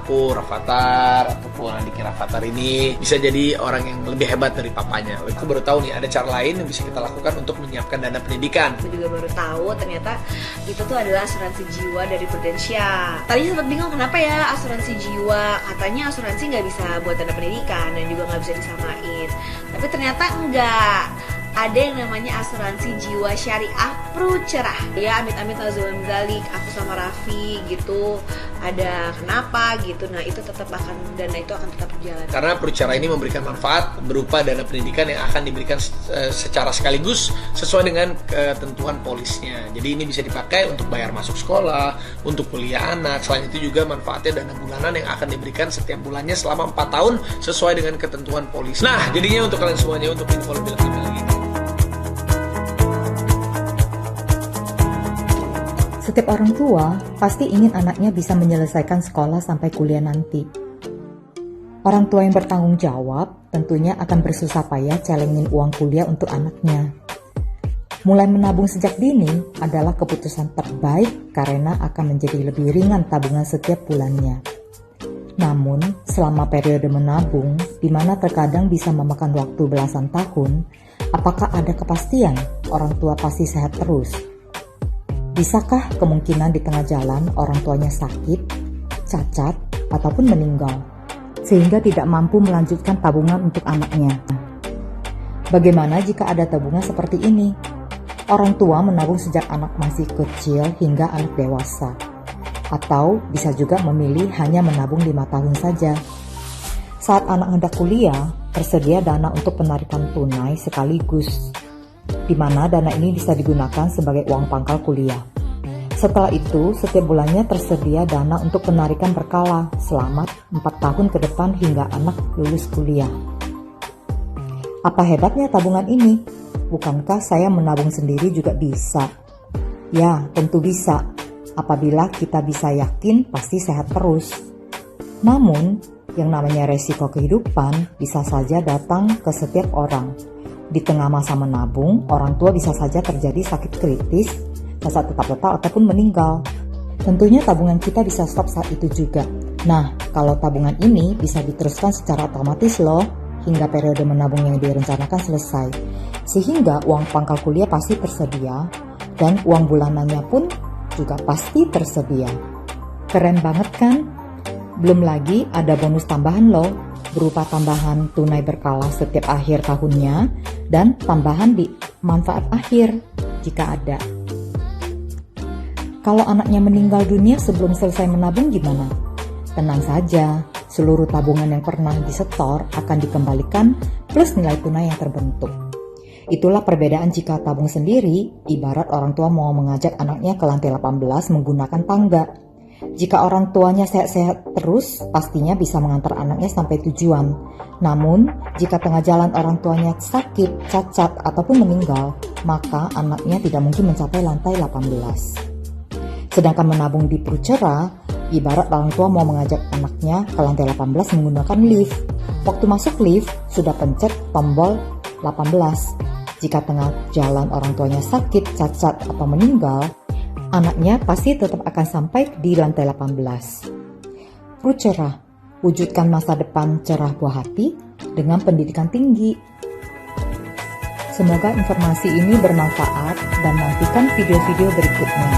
aku Rafathar ataupun adiknya Rafathar ini bisa jadi orang yang lebih hebat dari papanya. Aku baru tahu nih ada cara lain yang bisa kita lakukan untuk menyiapkan dana pendidikan. Aku juga baru tahu ternyata itu tuh adalah asuransi jiwa dari Prudensia. Tadinya sempat bingung kenapa ya asuransi jiwa, katanya asuransi nggak bisa buat dana pendidikan dan juga nggak bisa disamain. Tapi ternyata enggak. Ada yang namanya asuransi jiwa syariah Prucerah. Ya amit-amit nazulan dzalik, aku sama Raffi gitu ada kenapa gitu. Nah itu tetap akan, dana itu akan tetap berjalan. Karena Prucerah ini memberikan manfaat berupa dana pendidikan yang akan diberikan secara sekaligus sesuai dengan ketentuan polisnya. Jadi ini bisa dipakai untuk bayar masuk sekolah, untuk kuliah anak. Selain itu juga manfaatnya dana bulanan yang akan diberikan setiap bulannya selama 4 tahun sesuai dengan ketentuan polis. Nah jadinya untuk kalian semuanya, untuk info lebih lengkap lagi. Setiap orang tua pasti ingin anaknya bisa menyelesaikan sekolah sampai kuliah nanti. Orang tua yang bertanggung jawab tentunya akan bersusah payah celengin uang kuliah untuk anaknya. Mulai menabung sejak dini adalah keputusan terbaik karena akan menjadi lebih ringan tabungan setiap bulannya. Namun, selama periode menabung, di mana terkadang bisa memakan waktu belasan tahun, apakah ada kepastian orang tua pasti sehat terus? Bisakah kemungkinan di tengah jalan orang tuanya sakit, cacat, ataupun meninggal, sehingga tidak mampu melanjutkan tabungan untuk anaknya? Bagaimana jika ada tabungan seperti ini? Orang tua menabung sejak anak masih kecil hingga anak dewasa. Atau bisa juga memilih hanya menabung 5 tahun saja. Saat anak hendak kuliah, tersedia dana untuk penarikan tunai sekaligus, di mana dana ini bisa digunakan sebagai uang pangkal kuliah. Setelah itu, setiap bulannya tersedia dana untuk penarikan berkala selama 4 tahun ke depan hingga anak lulus kuliah. Apa hebatnya tabungan ini? Bukankah saya menabung sendiri juga bisa? Ya, tentu bisa. Apabila kita bisa yakin pasti sehat terus. Namun, yang namanya resiko kehidupan bisa saja datang ke setiap orang. Di tengah masa menabung, orang tua bisa saja terjadi sakit kritis, cacat tetap letak ataupun meninggal. Tentunya tabungan kita bisa stop saat itu juga. Nah, kalau tabungan ini bisa diteruskan secara otomatis loh, hingga periode menabung yang direncanakan selesai. Sehingga uang pangkal kuliah pasti tersedia, dan uang bulanannya pun juga pasti tersedia. Keren banget kan? Belum lagi ada bonus tambahan loh, berupa tambahan tunai berkala setiap akhir tahunnya dan tambahan di manfaat akhir jika ada. Kalau anaknya meninggal dunia sebelum selesai menabung gimana? Tenang saja, seluruh tabungan yang pernah disetor akan dikembalikan plus nilai tunai yang terbentuk. Itulah perbedaan jika tabung sendiri, ibarat orang tua mau mengajak anaknya ke lantai 18 menggunakan tangga. Jika orang tuanya sehat-sehat terus, pastinya bisa mengantar anaknya sampai tujuan. Namun, jika tengah jalan orang tuanya sakit, cacat, ataupun meninggal, maka anaknya tidak mungkin mencapai lantai 18. Sedangkan menabung di Prucerah, ibarat orang tua mau mengajak anaknya ke lantai 18 menggunakan lift. Waktu masuk lift, sudah pencet tombol 18. Jika tengah jalan orang tuanya sakit, cacat, atau meninggal, anaknya pasti tetap akan sampai di lantai 18. Prucerah, wujudkan masa depan cerah buah hati dengan pendidikan tinggi. Semoga informasi ini bermanfaat dan nantikan video-video berikutnya.